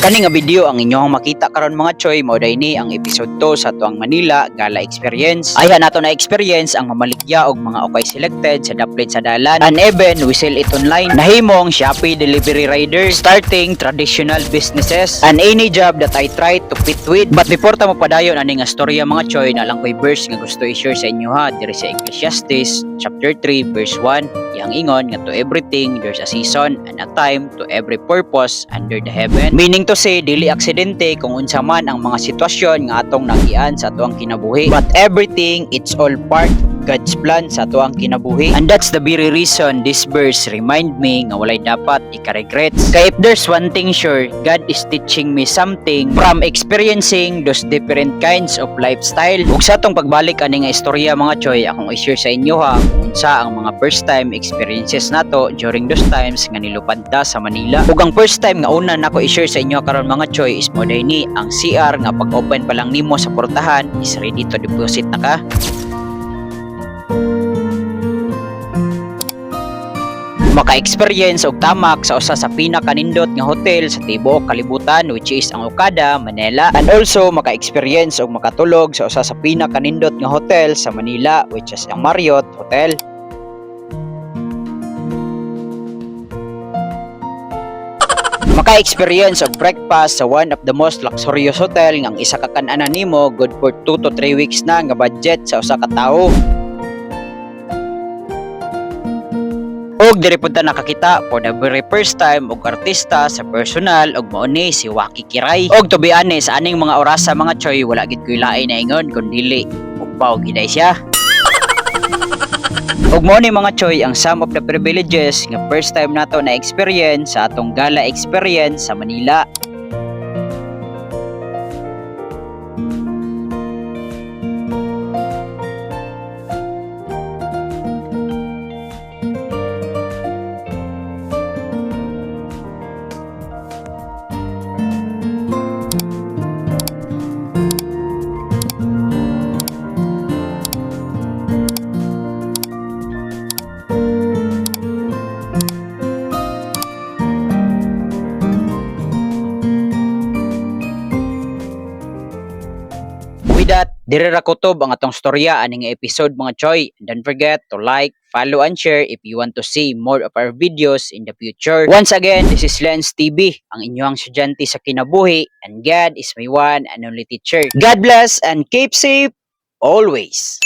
Kani nga video ang inyong makita karon mga choy, mao ni ang episode 2 sa tuang Manila Gala Experience. Ayha nato na experience ang mamaligya og mga ukay selected sa daplit sa dalan. And even we sell it online. Nahimong Shopee delivery rider, starting traditional businesses, and any job that I try to fit with. But before ta mo padayon ani nga storya mga choy, na lang ko'y verse nga gusto i-share sa inyo ha diri sa Ecclesiastes chapter 3 verse 1. Yang ingon nga to everything there's a season and a time to every purpose under the heaven. Meaning to say, dili aksidente kung unsa man ang mga sitwasyon nga atong nagian sa atuang kinabuhi. But everything, it's all part of God's plan sa atuang kinabuhi. And that's the very reason this verse remind me nga walay dapat ika-regrets. Kaya if there's one thing sure, God is teaching me something from experiencing those different kinds of lifestyle. Ug sa atong pagbalik ani nga istorya mga choy, akong i-share sa inyo ha kung unsa ang mga first time experiences nato during those times nga nilupad ta sa Manila. Ug ang first time nga una nako i-share sa inyo karon mga choy is mo ni ang CR nga pag-open pa lang nimo sa portahan is ready to deposit na ka. Maka-experience og tamak sa usa sa pinaka-nindot nga hotel sa tibuok kalibutan, which is ang Okada, Manila. And also maka-experience og makatulog sa usa sa pinaka-nindot nga hotel sa Manila, which is ang Marriott Hotel. Maka-experience og breakfast sa one of the most luxurious hotel nga ang isa ka kan-anan nimo good for 2 to 3 weeks na nga budget sa usa ka tawo. Og diri pud ta nakakita for the very first time og artista sa personal og mao ni si Waki Kiray. Og to be honest, aning mga oras sa mga choy wala gid koy lain na ingon kun dili ugpaw giday siya. Og mao ni mga choy ang some of the privileges nga first time nato na experience sa atong gala experience sa Manila. With that, diri ra kutob ang atong storya aning episode mga choy. Don't forget to like, follow and share if you want to see more of our videos in the future. Once again, this is Lens TV, ang inyong estudyante sa kinabuhi, and God is my one and only teacher. God bless and keep safe always.